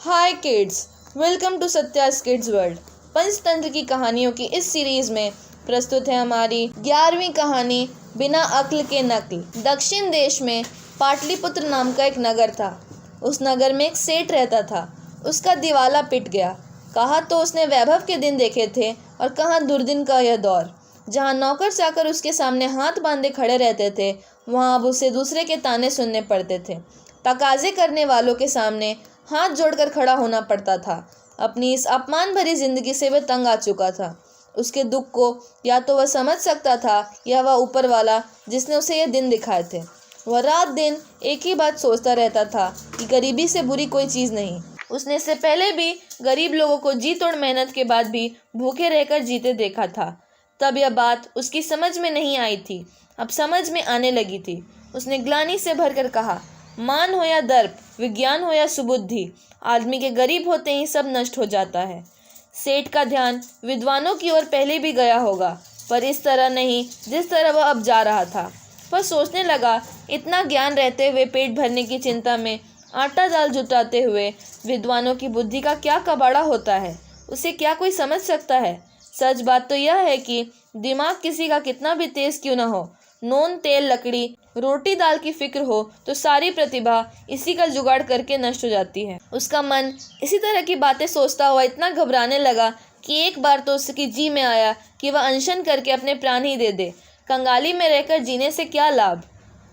Hi kids, welcome to सत्या's kids world. Panchatantra की कहानियों की इस सीरीज में प्रस्तुत है हमारी 11वीं कहानी बिना अक्ल के नकल। दक्षिण देश में पाटलिपुत्र नाम का एक नगर था। उस नगर में एक सेठ रहता था। उसका दिवाला पिट गया। कहा तो उसने वैभव के दिन देखे थे और कहाँ दुर्दिन का यह दौर। जहाँ नौकर चाकर उसके सामने हाथ बांधे खड़े रहते थे, वहाँ अब उसे दूसरे के ताने सुनने पड़ते थे। तकाजे करने वालों के सामने हाथ जोड़कर खड़ा होना पड़ता था। अपनी इस अपमान भरी जिंदगी से वह तंग आ चुका था। उसके दुख को या तो वह समझ सकता था या वह ऊपर वाला जिसने उसे ये दिन दिखाए थे। वह रात दिन एक ही बात सोचता रहता था कि गरीबी से बुरी कोई चीज़ नहीं। उसने इससे पहले भी गरीब लोगों को जी तोड़ मेहनत के बाद भी भूखे रहकर जीते देखा था। तब यह बात उसकी समझ में नहीं आई थी, अब समझ में आने लगी थी। उसने ग्लानि से भरकर कहा, मान हो या दर्प, विज्ञान हो या सुबुद्धि, आदमी के गरीब होते ही सब नष्ट हो जाता है। सेठ का ध्यान विद्वानों की ओर पहले भी गया होगा, पर इस तरह नहीं जिस तरह वह अब जा रहा था। वह सोचने लगा, इतना ज्ञान रहते हुए पेट भरने की चिंता में आटा दाल जुटाते हुए विद्वानों की बुद्धि का क्या कबाड़ा होता है, उसे क्या कोई समझ सकता है। सच बात तो यह है कि दिमाग किसी का कितना भी तेज क्यों न हो, नून तेल लकड़ी रोटी दाल की फिक्र हो तो सारी प्रतिभा इसी का जुगाड़ करके नष्ट हो जाती है। उसका मन इसी तरह की बातें सोचता हुआ इतना घबराने लगा कि एक बार तो उसकी जी में आया कि वह अनशन करके अपने प्राण ही दे दे। कंगाली में रहकर जीने से क्या लाभ।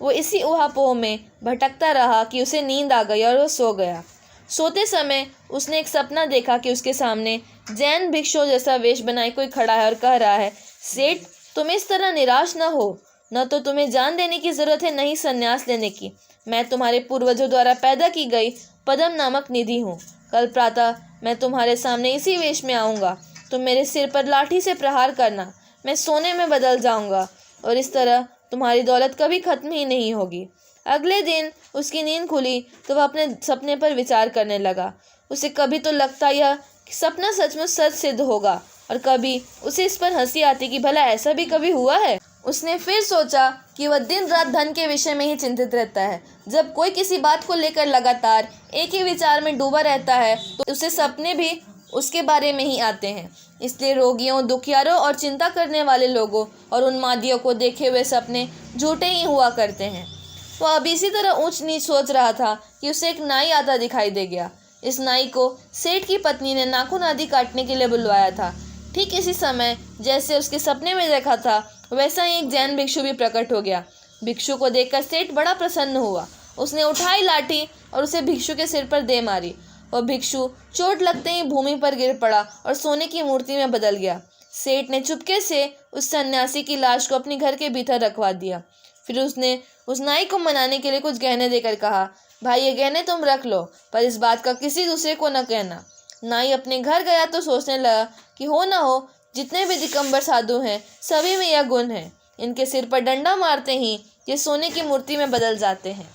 वो इसी ऊहापोह में भटकता रहा कि उसे नींद आ गई और वह सो गया। सोते समय उसने एक सपना देखा कि उसके सामने जैन भिक्षु जैसा वेश बनाए कोई खड़ा है और कह रहा है, सेठ तुम इस तरह निराश न हो, न तो तुम्हें जान देने की जरूरत है, न ही संन्यास लेने की। मैं तुम्हारे पूर्वजों द्वारा पैदा की गई पद्म नामक निधि हूँ। कल प्रातः मैं तुम्हारे सामने इसी वेश में आऊँगा। तुम मेरे सिर पर लाठी से प्रहार करना, मैं सोने में बदल जाऊँगा और इस तरह तुम्हारी दौलत कभी खत्म ही नहीं होगी। अगले दिन उसकी नींद खुली तो वह अपने सपने पर विचार करने लगा। उसे कभी तो लगता यह कि सपना सचमुच सच सिद्ध होगा और कभी उसे इस पर हंसी आती कि भला ऐसा भी कभी हुआ है। उसने फिर सोचा कि वह दिन रात धन के विषय में ही चिंतित रहता है। जब कोई किसी बात को लेकर लगातार एक ही विचार में डूबा रहता है तो उसे सपने भी उसके बारे में ही आते हैं। इसलिए रोगियों, दुखियारों और चिंता करने वाले लोगों और उन्मादियों को देखे हुए सपने झूठे ही हुआ करते हैं। वह अब इसी तरह ऊंच नीच सोच रहा था कि उसे एक नाई आता दिखाई दे गया। इस नाई को सेठ की पत्नी ने नाखून आदि काटने के लिए बुलवाया था। ठीक इसी समय जैसे उसके सपने में देखा था वैसा ही एक जैन भिक्षु भी प्रकट हो गया। भिक्षु को देखकर सेठ बड़ा प्रसन्न हुआ। उसने उठाई लाठी और उसे भिक्षु के सिर पर दे मारी। वह भिक्षु चोट लगते ही भूमि पर गिर पड़ा और सोने की मूर्ति में बदल गया। सेठ ने चुपके से उस सन्यासी की लाश को अपने घर के भीतर रखवा दिया। फिर उसने उस नाई को मनाने के लिए कुछ गहने देकर कहा, भाई ये गहने तुम रख लो, पर इस बात का किसी दूसरे को न कहना। नाई अपने घर गया तो सोचने लगा कि हो ना हो जितने भी दिगंबर साधु हैं सभी में यह गुण है। इनके सिर पर डंडा मारते ही ये सोने की मूर्ति में बदल जाते हैं।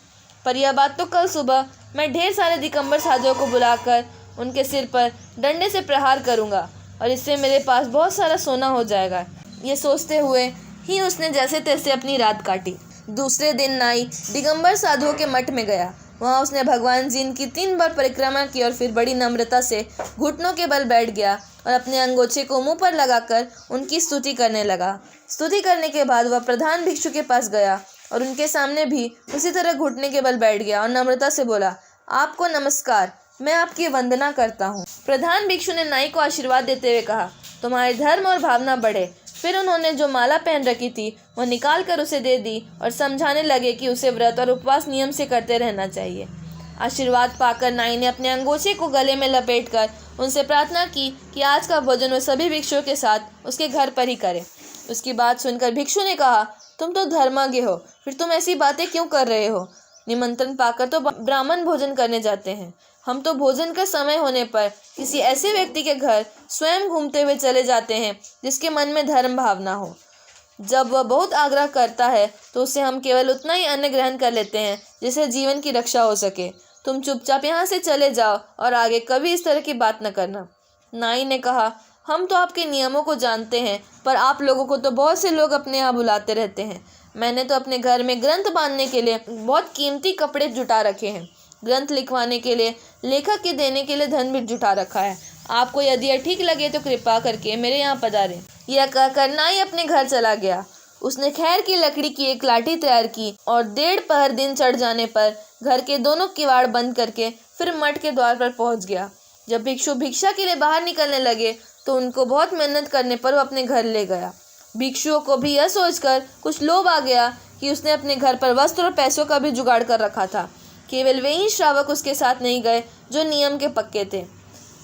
पर यह बात तो कल सुबह मैं ढेर सारे दिगंबर साधुओं को बुलाकर उनके सिर पर डंडे से प्रहार करूंगा और इससे मेरे पास बहुत सारा सोना हो जाएगा। ये सोचते हुए ही उसने जैसे तैसे अपनी रात काटी। दूसरे दिन नाई दिगंबर साधुओं के मठ में गया। वहाँ उसने भगवान जी की 3 बार परिक्रमा की और फिर बड़ी नम्रता से घुटनों के बल बैठ गया और अपने अंगोछे को मुंह पर लगाकर उनकी स्तुति करने लगा। स्तुति करने के बाद वह प्रधान भिक्षु के पास गया और उनके सामने भी उसी तरह घुटने के बल बैठ गया और नम्रता से बोला, आपको नमस्कार, मैं आपकी वंदना करता हूँ। प्रधान भिक्षु ने नाई को आशीर्वाद देते हुए कहा, तुम्हारे धर्म और भावना बढ़े। फिर उन्होंने जो माला पहन रखी थी वह निकाल कर उसे दे दी और समझाने लगे कि उसे व्रत और उपवास नियम से करते रहना चाहिए। आशीर्वाद पाकर नाई ने अपने अंगोछे को गले में लपेटकर उनसे प्रार्थना की कि आज का भोजन वह सभी भिक्षुओं के साथ उसके घर पर ही करे। उसकी बात सुनकर भिक्षु ने कहा, तुम तो धर्माज्ञ हो, फिर तुम ऐसी बातें क्यों कर रहे हो। निमंत्रण पाकर तो ब्राह्मण भोजन करने जाते हैं। हम तो भोजन का समय होने पर किसी ऐसे व्यक्ति के घर स्वयं घूमते हुए चले जाते हैं जिसके मन में धर्म भावना हो। जब वह बहुत आग्रह करता है तो उससे हम केवल उतना ही अन्न ग्रहण कर लेते हैं जिससे जीवन की रक्षा हो सके। तुम चुपचाप यहाँ से चले जाओ और आगे कभी इस तरह की बात न करना। नाई ने कहा, हम तो आपके नियमों को जानते हैं, पर आप लोगों को तो बहुत से लोग अपने यहाँ बुलाते रहते हैं। मैंने तो अपने घर में ग्रंथ बांधने के लिए बहुत कीमती कपड़े जुटा रखे हैं। ग्रंथ लिखवाने के लिए, लेखक के देने के लिए धन भी जुटा रखा है। आपको यदि यह ठीक लगे तो कृपा करके मेरे यहाँ पधारें। यह कहकर नाई अपने घर चला गया। उसने खैर की लकड़ी की एक लाठी तैयार की और 1.5 पहर दिन चढ़ जाने पर घर के दोनों किवाड़ बंद करके फिर मठ के द्वार पर पहुंच गया। जब भिक्षु भिक्षा के लिए बाहर निकलने लगे तो उनको बहुत मेहनत करने पर वो अपने घर ले गया। भिक्षुओं को भी यह सोचकर कुछ लोभ आ गया कि उसने अपने घर पर वस्त्र और पैसों का भी जुगाड़ कर रखा था। केवल वे ही श्रावक उसके साथ नहीं गए जो नियम के पक्के थे।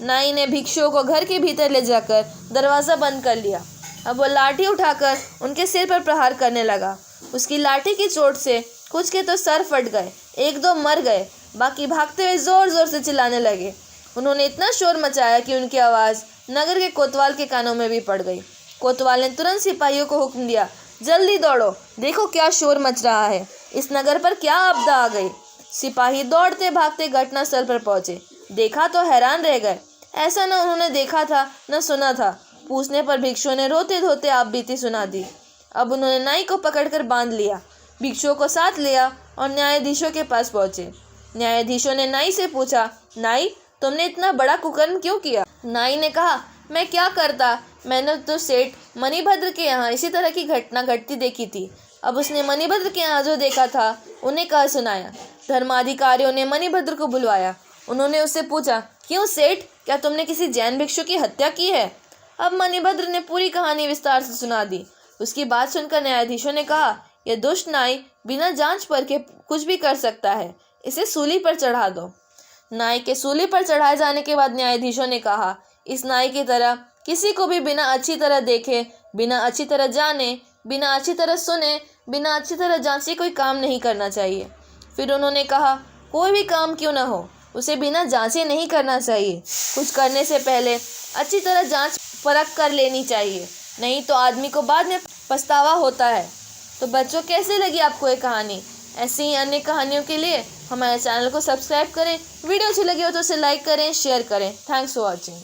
नाई ने भिक्षुओं को घर के भीतर ले जाकर दरवाज़ा बंद कर लिया। अब वो लाठी उठाकर उनके सिर पर प्रहार करने लगा। उसकी लाठी की चोट से कुछ के तो सर फट गए, 1-2 मर गए, बाकी भागते हुए ज़ोर ज़ोर से चिल्लाने लगे। उन्होंने इतना शोर मचाया कि उनकी आवाज़ नगर के कोतवाल के कानों में भी पड़ गई। कोतवाल ने तुरंत सिपाहियों को हुक्म दिया, जल्दी दौड़ो, देखो क्या शोर मच रहा है, इस नगर पर क्या आपदा आ गई। सिपाही दौड़ते भागते घटनास्थल पर पहुंचे। देखा तो हैरान रह गए। ऐसा न उन्होंने देखा था न सुना था। पूछने पर भिक्षुओं ने रोते धोते आप बीती सुना दी। अब उन्होंने नाई को पकड़कर बांध लिया, भिक्षुओं को साथ लिया और न्यायाधीशों के पास पहुंचे। न्यायाधीशों ने नाई से पूछा, नाई, तुमने इतना बड़ा कुकर्म क्यों किया? नाई ने कहा, मैं क्या करता, मैंने तो सेठ मणिभद्र के यहाँ इसी तरह की घटना घटती देखी थी। अब उसने मणिभद्र के यहाँ जो देखा था उन्हें कह सुनाया। धर्माधिकारियों ने मणिभद्र को बुलवाया। उन्होंने उससे पूछा, क्यों सेठ, क्या तुमने किसी जैन भिक्षु की हत्या की है? अब मणिभद्र ने पूरी कहानी विस्तार से सुना दी। उसकी बात सुनकर न्यायाधीशों ने कहा, यह दुष्ट नाई बिना जांच परखे कुछ भी कर सकता है, इसे सूली पर चढ़ा दो। नाई के सूली पर चढ़ाए जाने के बाद न्यायाधीशों ने कहा, इस नाई की तरह किसी को भी बिना अच्छी तरह देखे, बिना अच्छी तरह जाने, बिना अच्छी तरह सुने, बिना अच्छी तरह जांचे कोई काम नहीं करना चाहिए। फिर उन्होंने कहा, कोई भी काम क्यों न हो, उसे बिना जांचे नहीं करना चाहिए। कुछ करने से पहले अच्छी तरह जांच परख कर लेनी चाहिए, नहीं तो आदमी को बाद में पछतावा होता है। तो बच्चों, कैसे लगी आपको ये कहानी? ऐसी ही अन्य कहानियों के लिए हमारे चैनल को सब्सक्राइब करें। वीडियो अच्छी लगी हो तो उसे लाइक करें, शेयर करें। Thanks for watching.